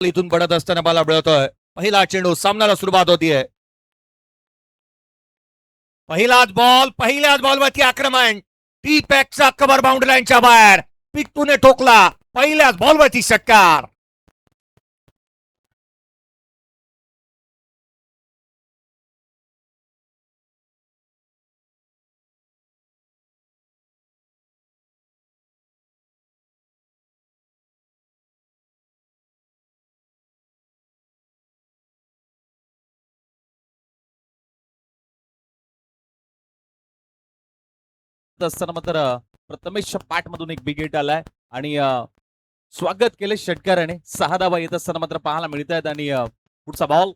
इथून पडत असताना बाला मिळतोय. पहिला चेंडू सामन्याला सुरुवात होतीये. पहिलाच बॉल, पहिल्याच बॉलवरती आक्रमण. टी पॅकचा कव्हर बाउंड्री लाईनच्या बाहेर. पिट्टूने ठोकला. पहिल्याच बॉलवरती षटकार. असताना मात्र प्रथमेश पाठ मधून एक बिग हिट आलाय आणि स्वागत केले षटकाराने. 6 धावा येत असताना मात्र पाहायला मिळत आहेत आणि पुढचा बॉल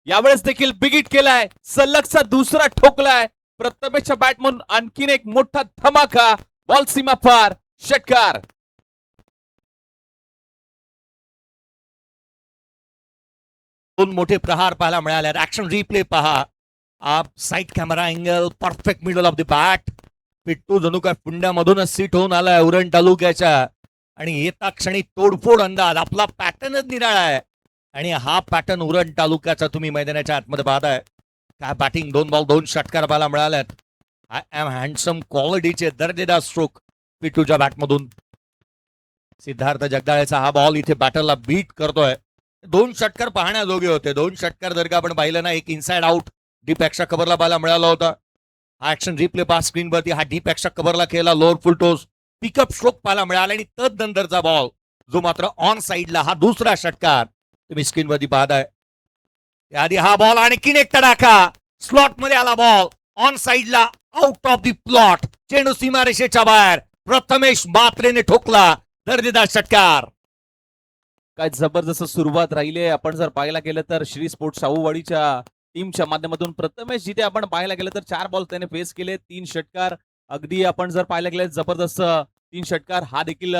यावेळेस देखील बिग हिट केलाय. सलगचा दुसरा ठोकलाय प्रथमेशच्या बॅट म्हणून. आणखीन एक मोठा धमाका. बॉल सीमा पार. षटकार. दोन मोठे प्रहार पाहायला मिळाले. ऍक्शन रिप्ले पहा. Side camera angle. Perfect middle of the bat. Pittu जणू काय पुंड्यामधूनच सीट होऊन आलाय उरण तालुक्याच्या. आणि येता क्षणी तोडफोड अंदाज. आपला पॅटर्नच निराळा आहे आणि हा पॅटर्न उरण तालुक्याचा तुम्ही मैदानाच्या आतमध्ये पाहताय. काय बॅटिंग. 2 बॉल 2 षटकार पाहायला मिळाल्यात. आय एम हँडसम क्वालिटीचे दर्जेदार स्ट्रोक पिट्टूच्या बॅटमधून. सिद्धार्थ जगदाळेचा हा बॉल इथे बॅटरला बीट करतोय. 2 षटकार पाहण्याजोगे होते. 2 षटकार जर का आपण पाहिलं ना, एक इनसाइड आउट डीपॅक्सच्या कव्हरला पाहायला मिळाला होता. हा ऍक्शन रिप्ले पास स्क्रीनवरती हा डीपॅक्सच्या कव्हरला केला. Lower full toss pickup stroke पाहायला मिळाला आणि तदनंतरचा बॉल जो मात्र ऑन साइडला. हा दुसरा षटकार तुम्ही स्क्रीनवरती पाहताय. याआधी हा बॉल आणखीन एक तडाखा. स्लॉट मध्ये आला बॉल ऑन साइडला. Out of the plot. चेंडू सीमारेषेच्या बाहेर. प्रथमेश मात्रेने ठोकला. दर्जेदार षटकार. काय जबरदस्त सुरुवात राहिली आहे. आपण जर पाहायला गेलं तर श्री स्पोर्ट्स शाहूवाडीच्या टीमच्या माध्यमातून प्रथमेश जिथे आपण पाहायला गेलं तर 4 बॉल त्याने फेस केले. 3 षटकार. अगदी आपण जर पाहायला गेलं जबरदस्त 3 षटकार. हा देखील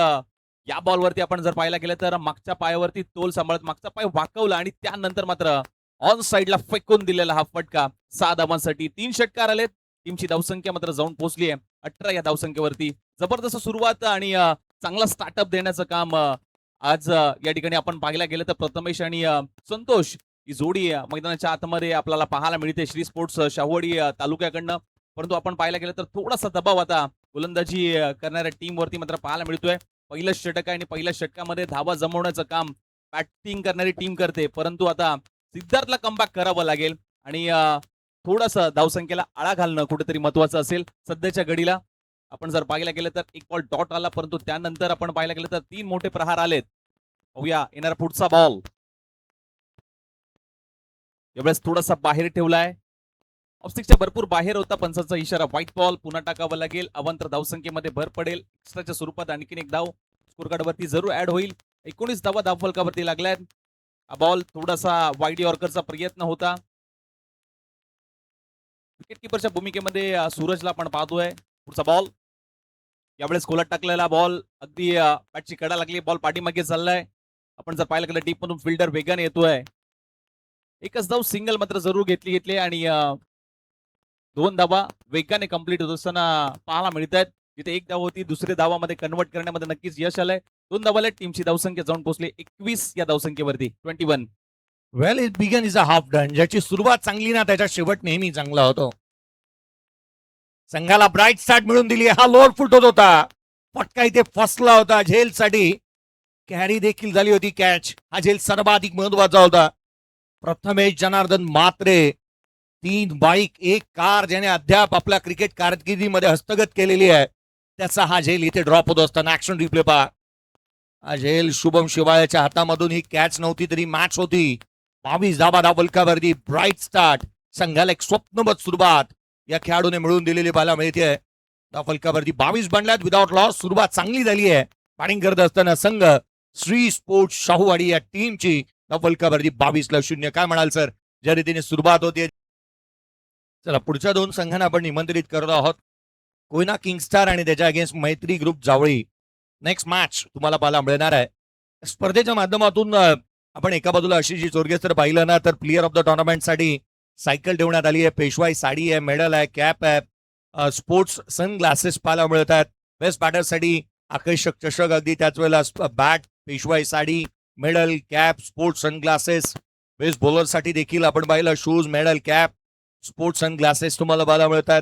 या बॉलवरती आपण जर पाहायला गेलं तर मागच्या पायावरती तोल सांभाळत मागचा पाय वाकवला आणि त्यानंतर मात्र ऑन साइडला फेकून दिलेला हा फटका. 6 धावांसाठी 3 षटकार आलेत. टीमची धावसंख्या मात्र जाऊन पोहोचली आहे 18 या धावसंख्येवरती. जबरदस्त सुरुवात आणि चांगला स्टार्टअप देण्याचं काम आज या ठिकाणी आपण पाहायला गेलं तर प्रथमेश आणि संतोष ही जोडी मैदानाच्या आतमध्ये आपल्याला पाहायला मिळते श्री स्पोर्ट्स शाहूवाडी तालुक्याकडनं. परंतु आपण पाहायला गेलं तर थोडासा दबाव आता गोलंदाजी करणाऱ्या टीम वरती मात्र पाहायला मिळतोय. पहिलं षटक आहे आणि पहिल्या षटकामध्ये धावा जमवण्याचं काम बॅटिंग करणारी टीम करते. परंतु आता सिद्धार्थला कमबॅक करावं लागेल आणि थोडंसं धावसंख्येला आळा घालणं कुठेतरी महत्वाचं असेल सध्याच्या घडीला. आपण जर पाहायला गेलं तर एक बॉल डॉट आला परंतु त्यानंतर आपण पाहायला गेलं तर 3 मोठे प्रहार आलेत. पाहूया येणारा पुढचा बॉल. यावेळेस थोडासा बाहेर ठेवलाय. ऑफस्टिकच्या भरपूर बाहेर होता. पंचाचा इशारा. व्हाईट बॉल पुन्हा टाकावा लागेल. अवंतर धावसंख्येमध्ये भर पडेल. एक्स्ट्राच्या स्वरूपात आणखीन एक धाव स्कोर कार्ड वरती जरूर ऍड होईल. 19 धावा धावफलकावरती लागल्यात. हा बॉल थोडासा वाईड यॉर्करचा प्रयत्न होता. विकेटकीपरच्या भूमिकेमध्ये सूरजला आपण पाहतोय. पुढचा बॉल. यावेळेस खोलात टाकलेला बॉल अगदी बॅटची कडा लागली. बॉल पाठीमागे चाललाय. आपण जर पाहिलं गेलं डीप मधून फिल्डर वेगाने येतोय. एकच धाव सिंगल मात्र जरूर घेतली आणि 2 धावा वेगाने कंप्लीट होत असताना पाहायला मिळत आहेत. जिथे 1 धाव होती दुसऱ्या धावामध्ये कन्वर्ट करण्यामध्ये नक्कीच यश आलंय. 2 धावाला टीमची धावसंख्या जाऊन पोहोचली 21 या धावसंख्येवरती. 21. Well it begun is a half done. ज्याची सुरुवात चांगली ना त्याचा शेवट नेहमी चांगला होतो. संघाला ब्राईट स्टार्ट मिळून दिली. हा लोअर फुट होत होता. फटका इथे फसला होता झेलसाठी. कॅरी देखील झाली होती कॅच. हा झेल सर्वाधिक महत्वाचा होता. प्रथमेश जनार्दन मात्रे 3 बाईक 1 कार ज्याने अद्याप आपल्या क्रिकेट कारकिर्दीमध्ये हस्तगत केलेली आहे त्याचा हा झेल इथे ड्रॉप होत असताना ऍक्शन रिप्ले पहा. हा झेल शुभम शिवाळ्याच्या हातामधून ही कॅच नव्हती तरी मॅच होती. 22 धावा धावफलकावरती ब्राईट स्टार्ट. संघाला एक स्वप्नबद्ध सुरुवात या खेळाडूने मिळवून दिलेली पाहायला मिळते. धावफलकावरती 22 बनल्यात विदाउट लॉस. सुरुवात चांगली झाली आहे. बॅटिंग करत असताना संघ श्री स्पोर्ट्स शाहूवाडी या टीमची धावफलकावरती 22-0. काय म्हणाल सर ज्या रीतीने सुरुवात होते. चला पुढच्या 2 संघांना आपण निमंत्रित करत आहोत. कोयना किंगस्टार आणि त्याच्या अगेन्स्ट मैत्री ग्रुप जावळी. नेक्स्ट मॅच तुम्हाला पाहायला मिळणार आहे. स्पर्धेच्या माध्यमातून आपण एका बाजूला आशिषजी चोरगेसर पाहिलं ना तर प्लेअर ऑफ द टुर्नामेंट साठी सायकल ठेवण्यात आली आहे. पेशवाई साडी आहे. मेडल आहे. कॅप आहे. स्पोर्ट्स सन ग्लासेस पाहायला मिळतात. बेस्ट बॅटरसाठी आकर्षक चषक. अगदी त्याच वेळेला bat Peshwai sari medal cap sports sunglasses. Best बॉलरसाठी देखील आपण पाहिलं shoes medal cap sports sunglasses तुम्हाला पाहायला मिळतात.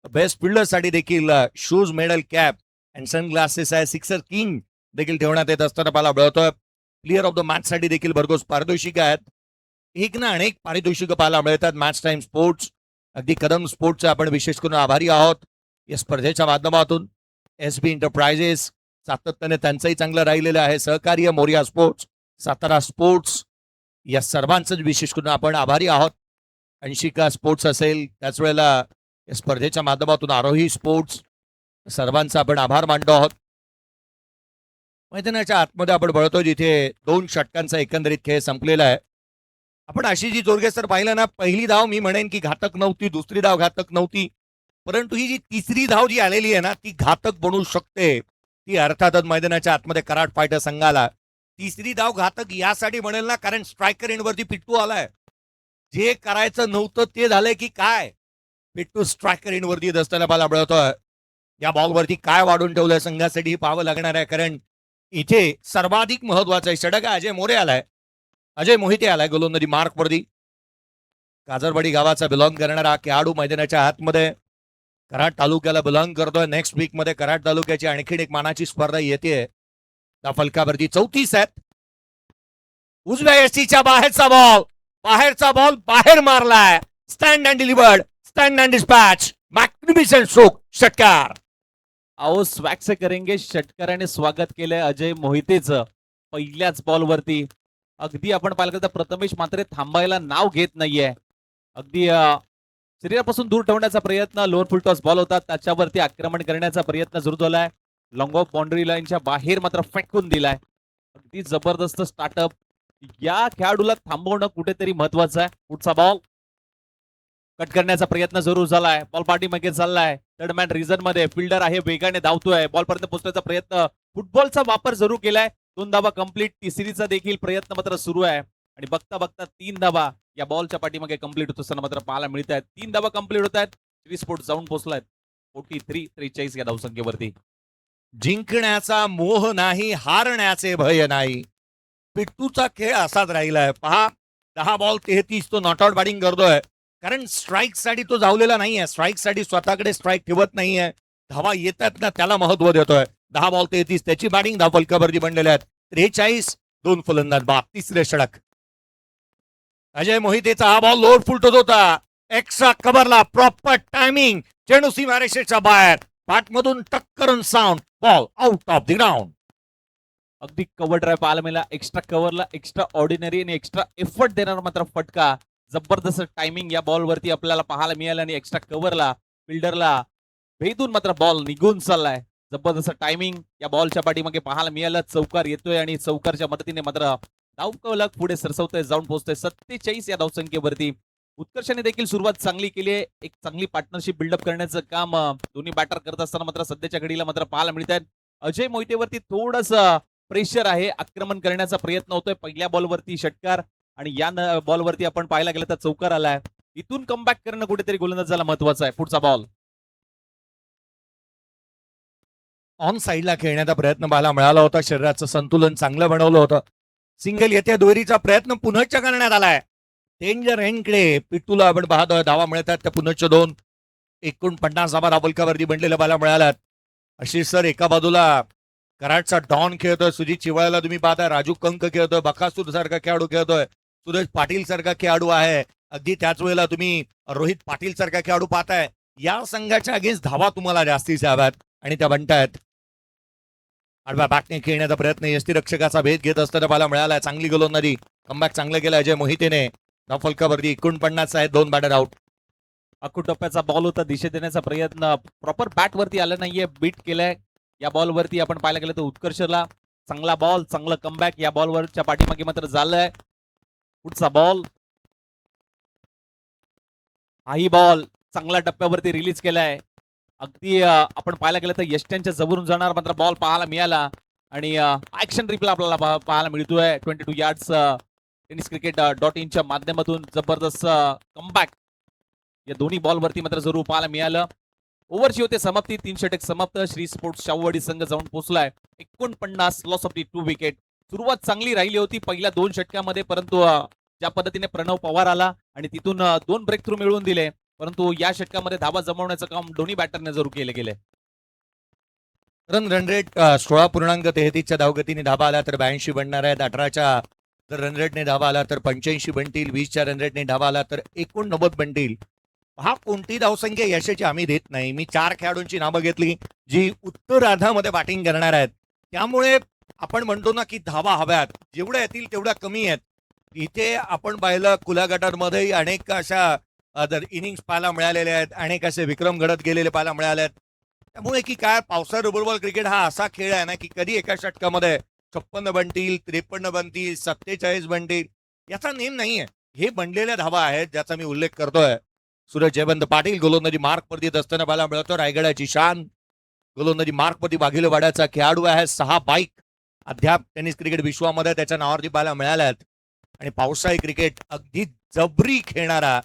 बेस्ट फिल्डरसाठी देखील shoes medal cap and sunglasses आहे. सिक्सर किंग देखील ठेवण्यात येत असताना पाहायला मिळतोय. प्लेअर ऑफ द मॅच साठी देखील भरघोस पारितोषिक आहेत. एक ना अनेक पारितोषिक पाहायला मिळतात मॅच टाइम स्पोर्ट्स. अगदी कदम स्पोर्ट्सचे आपण विशेष करून आभारी आहोत या स्पर्धेच्या माध्यमातून. SB एंटरप्राइजेस सातत्याने त्यांचंही चांगलं राहिलेलं आहे सहकार्य. मोरिया स्पोर्ट्स, सातारा स्पोर्ट्स या सर्वांचंच विशेष करून आपण आभारी आहोत. अंशिका स्पोर्ट्स असेल त्याच वेळेला या स्पर्धेच्या माध्यमातून आरोही स्पोर्ट्स सर्वांचा आपण आभार मानतो आहोत. मैदानाच्या आतमध्ये आपण बघतो जिथे 2 षटकांचा एकंदरीत खेळ संपलेला आहे. आपण अशी जी जोरगे सर पाहिलं ना, पहिली धाव मी म्हणेन की घातक नव्हती, दुसरी धाव घातक नव्हती, परंतु ही जी तिसरी धाव जी आलेली आहे ना ती घातक बनू शकते. ती अर्थातच मैदानाच्या आतमध्ये कराड फायटर संघाला तिसरी धाव घातक यासाठी म्हणेल ना, कारण स्ट्रायकर एंडवरती पिट्टू आलाय. जे करायचं नव्हतं ते झालंय की काय, पिट्टू स्ट्रायकर एंडवरती येत असताना मला मिळतोय. या बॉलवरती काय वाढून ठेवलंय संघासाठी पाहावं लागणार आहे, कारण इथे सर्वाधिक महत्वाचं षटक अजय मोरे आलाय, अजय मोहिते आलाय गोलंदाजी मार्कवरती. काजरवाडी गावाचा बिलॉंग करणारा खेळाडू मैदानाच्या आतमध्ये कराड तालुक्याला बिलॉंग करतोय. नेक्स्ट वीक मध्ये कराड तालुक्याची आणखीन एक मानाची स्पर्धा येते. त्या फलकावरती 34 आहेत. उजव्या यष्टीच्या बाहेरचा बॉल बाहेर मारलाय. Stand and delivered, stand and dispatch, magnificent stroke, षटकार. आओ स्वॅग से करेंगे षटकाराने स्वागत केलंय अजय मोहितेचं पहिल्याच बॉलवरती. अगदी आपण पाहिलं तर प्रथमेश मात्र थांबायला नाव घेत नाहीये. अगदी शरीरापासून दूर ठेवण्याचा प्रयत्न, लोअर फुल टॉस बॉल होता त्याच्यावरती आक्रमण करण्याचा प्रयत्न सुरू झालाय. लॉंग ऑफ बाउंड्री लाईनच्या बाहेर मात्र फेकून दिलाय. अगदी जबरदस्त स्टार्टअप. या खेळाडूला थांबवणं कुठेतरी महत्वाचं आहे. पुढचा बॉल कट करण्याचा प्रयत्न सुरू झालाय. बॉल पार्टी मागे चाललाय. थर्ड मॅन रिझन मध्ये फिल्डर आहे, वेगाने धावतोय. बॉल पर्यंत पोहोचण्याचा प्रयत्न, फुटबॉलचा वापर जरूर केलाय. 2 धावा कंप्लीट. तिसरीचा देखील प्रयत्न मात्र सुरू आहे आणि बघता बघता 3 धावा या बॉलच्या पाठीमागे कंप्लीट होत असताना मात्र पाहायला मिळत आहेत. 3 धावा कंप्लीट होत आहेत. श्री स्पोर्ट जाऊन पोहोचलाय 43-43 या धावसंख्येवरती. जिंकण्याचा मोह नाही, हारण्याचे भय नाही. पिट्टूचा खेळ असाच राहिलाय. पहा 10 बॉल 33 तो नॉट आउट बॅटिंग करतोय, कारण स्ट्राईक साठी तो जावलेला नाहीये. स्ट्राईक साठी स्वतःकडे स्ट्राईक ठेवत नाहीये. धावा येतात ना त्याला महत्व देतोय. 10 बॉल 33 त्याची बॅटिंग धाव फलकावरती बनलेल्या आहेत. 43 2 फलंदाज बाद. तिसरे षटक अजय मोहितेचा हा बॉल लोअर फुलटत होता. एक्स्ट्रा कव्हरला प्रॉपर टायमिंग, चेंडू सीमारेषेच्या बाहेर, पाठमधून टक्करून sound, ball out of the ground. अगदी कव्हर ड्राईव्ह पाहायला मिळाला. एक्स्ट्रा कव्हरला एक्स्ट्रा ऑर्डिनरी आणि एक्स्ट्रा एफर्ट देणार मात्र फटका. जबरदस्त टायमिंग या बॉलवरती आपल्याला पाहायला मिळालं आणि एक्स्ट्रा कव्हरला फिल्डरला भेदून मात्र बॉल निघून चाललाय. जबरदस्त टायमिंग या बॉलच्या पाठीमागे पाहायला मिळालं. चौकार येतोय आणि चौकारच्या मदतीने मात्र धावकलक पुढे सरसवतोय, जाऊन पोहोचतोय 47 या धावसंख्येवरती. उत्कर्षाने देखील सुरुवात चांगली केली आहे. एक चांगली पार्टनरशिप बिल्डअप करण्याचं काम दोन्ही बॅटर करत असताना मात्र सध्याच्या घडीला मात्र पाहायला मिळत आहेत. अजय मोहितेवरती थोडस प्रेशर आहे, आक्रमण करण्याचा प्रयत्न होतोय. पहिल्या बॉलवरती षटकार आणि या बॉलवरती आपण पाहायला गेलं तर चौकार आलाय. इथून कमबॅक करणं कुठेतरी गोलंदाजाला महत्वाचं आहे. पुढचा बॉल ऑन साईडला खेळण्याचा प्रयत्न पाहायला मिळाला होता. शरीराचं संतुलन चांगलं बनवलं होतं. सिंगल येत्या दोरीचा प्रयत्न पुनश्च करण्यात आलाय. डेंजर एंडकडे पिट्टूला आपण पाहतोय. धावा मिळतात त्या पुनश्च 2. 49 धावा धावलकावरती बनलेल्या पाहायला मिळाल्यात. अशी सर एका बाजूला कराडचा डॉन खेळतोय, सुजित चिवळाला तुम्ही पाहताय, राजू कंक खेळतोय, बकासूर सारखा खेळाडू खेळतोय, सुरेश पाटील सारखा खेळाडू आहे. अगदी त्याच वेळेला तुम्ही रोहित पाटील सारखा खेळाडू पाहताय. या संघाच्या अगेन्स्ट धावा तुम्हाला जास्तीच्या हव्यात आणि त्या बनतायत. आडव्या बॅटने खेळण्याचा प्रयत्न यष्टीरक्षकाचा भेद घेत असताना पाहायला मिळाला. चांगली गोलंदाजी, कमबॅक चांगलं केलं अजय मोहितेने. धावफलकावरती 49 आहेत, 2 बॅटर आउट. अकू टप्प्याचा बॉल होता, दिशा देण्याचा प्रयत्न प्रॉपर बॅट वरती आला नाहीये, बीट केलाय. या बॉल वरती आपण पाहायला गेलं तर उत्कर्षला चांगला बॉल, चांगलं कमबॅक या बॉल वरच्या पाठीमागे मात्र झालंय. पुढचा बॉल, हाही बॉल चांगल्या टप्प्यावरती रिलीज केलाय. अगदी आपण पाहायला गेलं तर यष्ट्यांच्या जवळून जाणार मात्र बॉल पाहायला मिळाला आणि ऍक्शन रिप्ले आपल्याला पाहायला मिळतोय. 22 यार्ड्स टेनिस क्रिकेट .in च्या माध्यमातून जबरदस्त कमबॅक या दोन्ही बॉल वरती मात्र जरूर पाहायला मिळालं. ओव्हरची होते समाप्ती, 3 षटक समाप्त. श्री स्पोर्ट्स शाहूवाडी संघ जाऊन पोहोचलाय 49, लॉस ऑफ दी 2 विकेट. सुरुवात चांगली राहिली होती पहिल्या 2 षटकामध्ये, परंतु ज्या पद्धतीने प्रणव पवार आला आणि तिथून 2 ब्रेक थ्रू मिळवून दिले, परंतु या षटकामध्ये धाबा जमवण्याचं काम दोन्ही बॅटरने जरूर केले गेले. रन रेट 16.33च्या धावगतीने धाबा आला तर 82 बनणार आहेत. 18च्या जर रन रेटने धाबा आला तर 85 बनतील. 20च्या रन रेटने धाबा आला तर 89 बनतील. हा कोणती धावसंख्या यशाची आम्ही देत नाही. मी 4 खेळाडूंची नावं घेतली जी उत्तरार्धामध्ये बॅटिंग करणार आहेत. त्यामुळे आपण म्हणतो ना की धावा हव्यात, जेवढ्या येतील तेवढ्या कमी आहेत. इथे आपण पाहिलं खुल्या गटांमध्ये अनेक अशा इनिंग्स पाहायला मिळालेल्या आहेत, अनेक असे विक्रम घडत गेलेले पाहायला मिळाले आहेत. त्यामुळे की काय पावसाबरोबर क्रिकेट हा असा खेळ आहे ना की कधी एका षटकामध्ये 56 बनतील, 53 बनतील, 47 बनतील, याचा नेम नाहीये. हे बनलेल्या धावा आहेत ज्याचा मी उल्लेख करतोय. सूरज जयवंत पाटील गोलंदाजी मार्कवरती येत असताना पाहायला मिळतो. रायगडाची शान गोलंदाजी मार्कवरती बागिलवाड्याचा खेळाडू आहे. 6 बाईक अद्याप टेनिस क्रिकेट विश्वामध्ये त्याच्या नावावरती पाहायला मिळाल्यात आणि पावसाळी क्रिकेट अगदी जबरी खेळणारा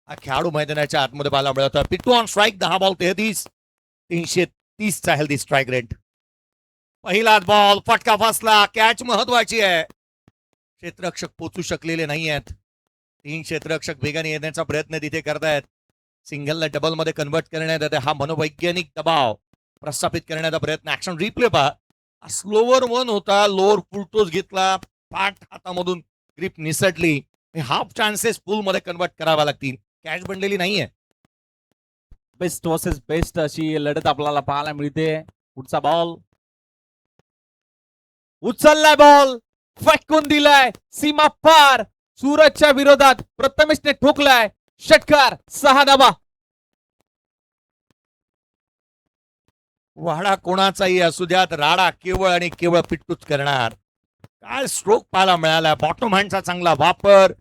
हा खेळाडू मैदानाच्या आतमध्ये पाहायला मिळतो. पिट्टू ऑन स्ट्राईक, 10 बॉल 33, 330चा हेल्दी स्ट्राईक रेट. पहिलाच बॉल फटका फसला. कॅच महत्वाची आहे. क्षेत्ररक्षक पोचू शकलेले नाही आहेत. 3 क्षेत्ररक्षक वेगाने येण्याचा प्रयत्न तिथे करतायत. सिंगलला डबल मध्ये कन्वर्ट करण्यात येते. हा मनोवैज्ञानिक दबाव प्रस्थापित करण्याचा प्रयत्न. ऍक्शन रिप्ले पहा. स्लोवर वन होता, लोअर फुलटोस घेतला, पाठ हातामधून ग्रिप निसटली. हाफ चान्सेस फुल मध्ये कन्वर्ट करावा लागतील. कॅच बनलेली नाहीये. बेस्ट वर्सेस बेस्ट अशी लढत आपल्याला पाहायला मिळते. पुढचा बॉल उचललाय, बॉल फटकून दिलाय सीमा पार. सूरजच्या विरोधात प्रथमेशने ठोकलाय. षटकार, 6 धाबा. वाडा कोणाचाही असू द्यात, राडा केवळ आणि केवळ पिट्टूच करणार. काय स्ट्रोक पाहायला मिळाला. बॉटम हँडचा चांगला वापर,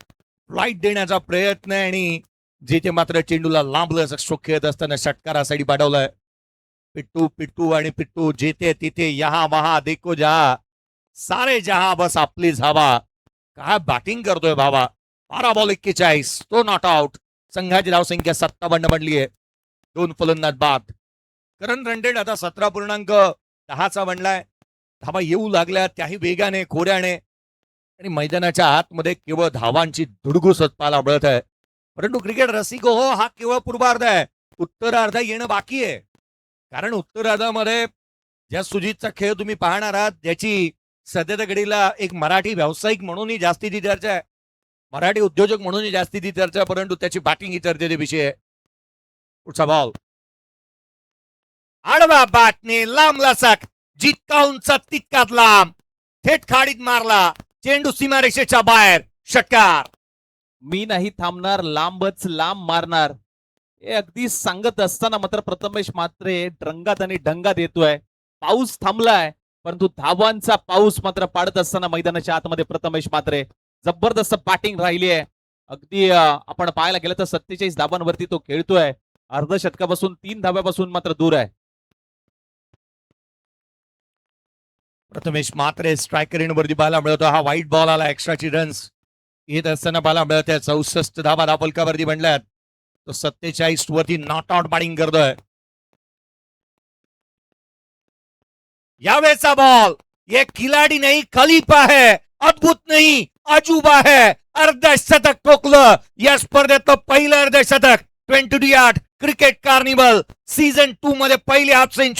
फ्लाईट देण्याचा प्रयत्न आणि जिथे मात्र चेंडूला लांबलं स्ट्रोक खेळत असताना षटकारासाठी पाठवलाय. पिट्टू पिट्टू आणि पिट्टू, जेथे तिथे यहा वहा देखो जहा, सारे जहा बस आपलीच हवा. काय बॅटिंग करतोय बाबा. 12 बॉल 41, तो नॉट आउट. संघाची धावसंख्या 57 बनली आहे. 2 फलंदाज बाद. करंट रन रेट आता 17.10चा बनलाय. धावा येऊ लागल्या त्याही वेगाने, खोऱ्याने आणि मैदानाच्या आतमध्ये केवळ धावांची धुडगुसच पाहायला मिळत आहे. परंतु क्रिकेट रसिक हो, हा केवळ पूर्वार्ध आहे. उत्तरार्ध येणं बाकी आहे. कारण उत्तरार्धामध्ये ज्या सुजितचा खेळ तुम्ही पाहणार आहात, ज्याची सध्याच्या घडीला एक मराठी व्यावसायिक म्हणूनही जास्तीची चर्चा आहे, मराठी उद्योजक म्हणूनही जास्तीची चर्चा, परंतु त्याची बॅटिंग ही चर्चेचा विषय आहे. पुढचा बॉल आडवा बॅटने लांब लचक, जितका उंच तितकाच लांब, थेट खाडीत मारला. चेंडू सीमारेषेच्या बाहेर. षटकार. मी नाही थांबणार, लांबच लांब मारणार, हे अगदी सांगत असताना मात्र प्रथमेश मात्रे रंगात आणि ढंगात येतोय. पाऊस थांबलाय, परंतु धावांचा पाऊस मात्र पाडत असताना मैदानाच्या आतमध्ये प्रथमेश मात्रे जबरदस्त बॅटिंग राहिली आहे. अगदी आपण पाहायला गेलं तर 47 धावांवरती तो खेळतोय. अर्धशतकापासून 3 धाव्यापासून मात्र दूर आहे. प्रथमेश मात्रे स्ट्रायकरीवरती पाहायला मिळतो. हा व्हाईट बॉल आला. एक्स्ट्राची रन्स येत असताना पाहायला मिळत आहे. 64 धावा धापलकावरती बनल्यात. तो 47 वरती नॉट आउट बॅटिंग करतोय. यावेळेचा बॉल, ये खिलाडी नाही खलीफा है, अद्भुत नाही अजूबा है. अर्धशतक ठोकलं. या स्पर्धेतलं पहिलं अर्धशतक 28 क्रिकेट कार्निवल सीझन 2 मध्ये पहिली हाफ सेंचुरी.